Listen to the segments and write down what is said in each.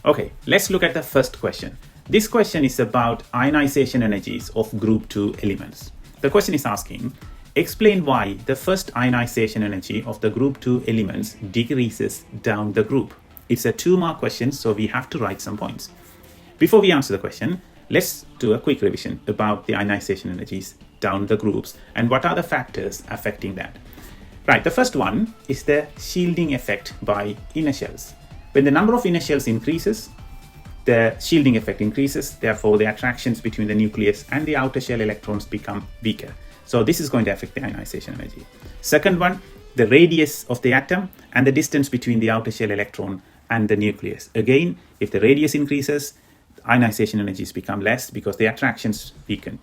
Okay, let's look at the first question. This question is about ionization energies of group 2 elements. The question is asking, explain why the first ionization energy of the group 2 elements decreases down the group. It's a 2-mark question, so we have to write some points. Before we answer the question, let's do a quick revision about the ionization energies down the groups and what are the factors affecting that. Right, the first one is the shielding effect by inner shells. When the number of inner shells increases, the shielding effect increases, therefore the attractions between the nucleus and the outer shell electrons become weaker. So this is going to affect the ionization energy. Second one, the radius of the atom and the distance between the outer shell electron and the nucleus. Again, if the radius increases, ionization energies become less because the attractions weaken.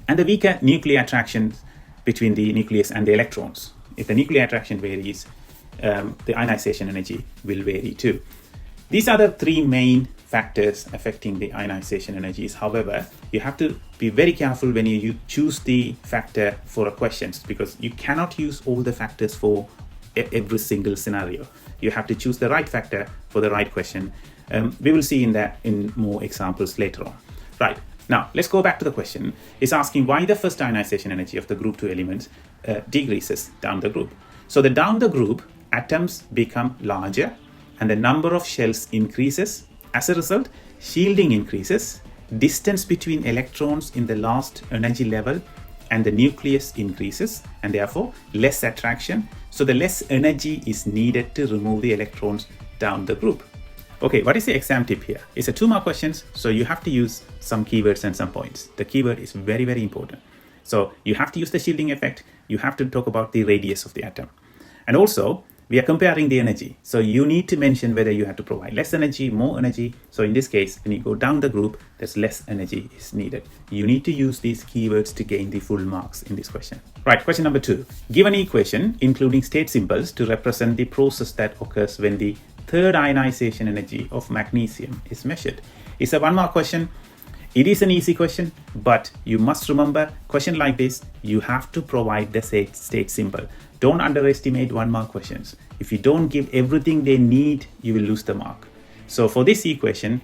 And the weaker nuclear attractions between the nucleus and the electrons. If the nuclear attraction varies, the ionization energy will vary too. These are the 3 main factors affecting the ionization energies. However, you have to be very careful when you choose the factor for a question, because you cannot use all the factors for every single scenario. You have to choose the right factor for the right question. We will see in more examples later on. Right, now let's go back to the question. It's asking why the first ionization energy of the group 2 elements decreases down the group. So the down the group, atoms become larger and the number of shells increases. As a result, shielding increases, distance between electrons in the last energy level and the nucleus increases, and therefore less attraction. So the less energy is needed to remove the electrons down the group. Okay, what is the exam tip here? It's a 2-mark question, so you have to use some keywords and some points. The keyword is very, very important. So you have to use the shielding effect. You have to talk about the radius of the atom. And also, we are comparing the energy. So you need to mention whether you have to provide less energy, more energy. So in this case, when you go down the group, there's less energy is needed. You need to use these keywords to gain the full marks in this question. Right, question number 2. Give an equation including state symbols to represent the process that occurs when the third ionization energy of magnesium is measured. It's a 1-mark question. It is an easy question, but you must remember, question like this, you have to provide the state symbol. Don't underestimate 1-mark questions. If you don't give everything they need, you will lose the mark. So for this equation,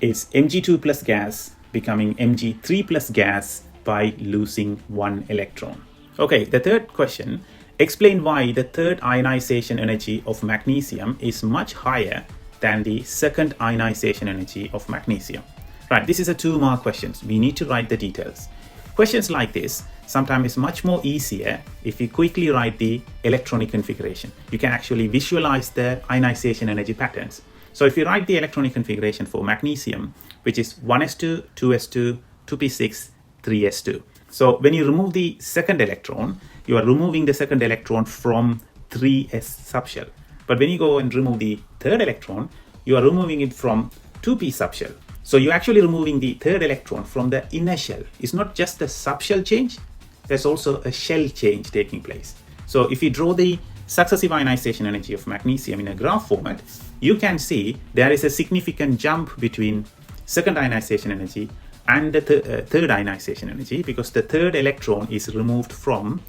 it's Mg2 plus gas becoming Mg3 plus gas by losing 1 electron. Okay, the third question, explain why the third ionization energy of magnesium is much higher than the second ionization energy of magnesium. Right, this is a 2-mark question. We need to write the details. Questions like this, sometimes it's much more easier if you quickly write the electronic configuration. You can actually visualize the ionization energy patterns. So if you write the electronic configuration for magnesium, which is 1s2, 2s2, 2p6, 3s2. So when you remove the second electron, you are removing the second electron from 3s subshell. But when you go and remove the third electron, you are removing it from 2p subshell. So you're actually removing the third electron from the inner shell. It's not just a subshell change, there's also a shell change taking place. So if you draw the successive ionization energy of magnesium in a graph format, you can see there is a significant jump between second ionization energy and the third ionization energy, because the third electron is removed from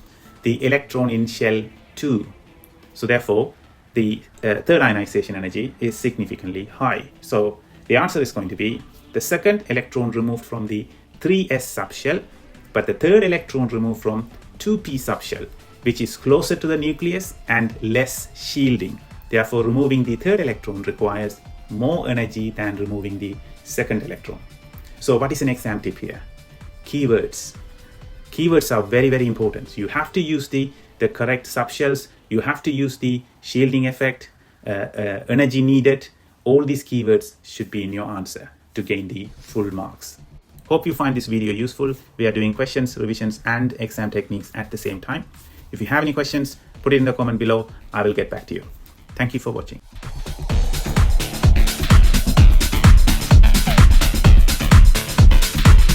the electron in shell 2. So therefore, the third ionization energy is significantly high. So the answer is going to be the second electron removed from the 3s subshell, but the third electron removed from 2p subshell, which is closer to the nucleus and less shielding. Therefore, removing the third electron requires more energy than removing the second electron. So what is an exam tip here? Keywords. Keywords are very, very important. You have to use the correct subshells. You have to use the shielding effect, energy needed. All these keywords should be in your answer to gain the full marks. Hope you find this video useful. We are doing questions, revisions, and exam techniques at the same time. If you have any questions, put it in the comment below. I will get back to you. Thank you for watching.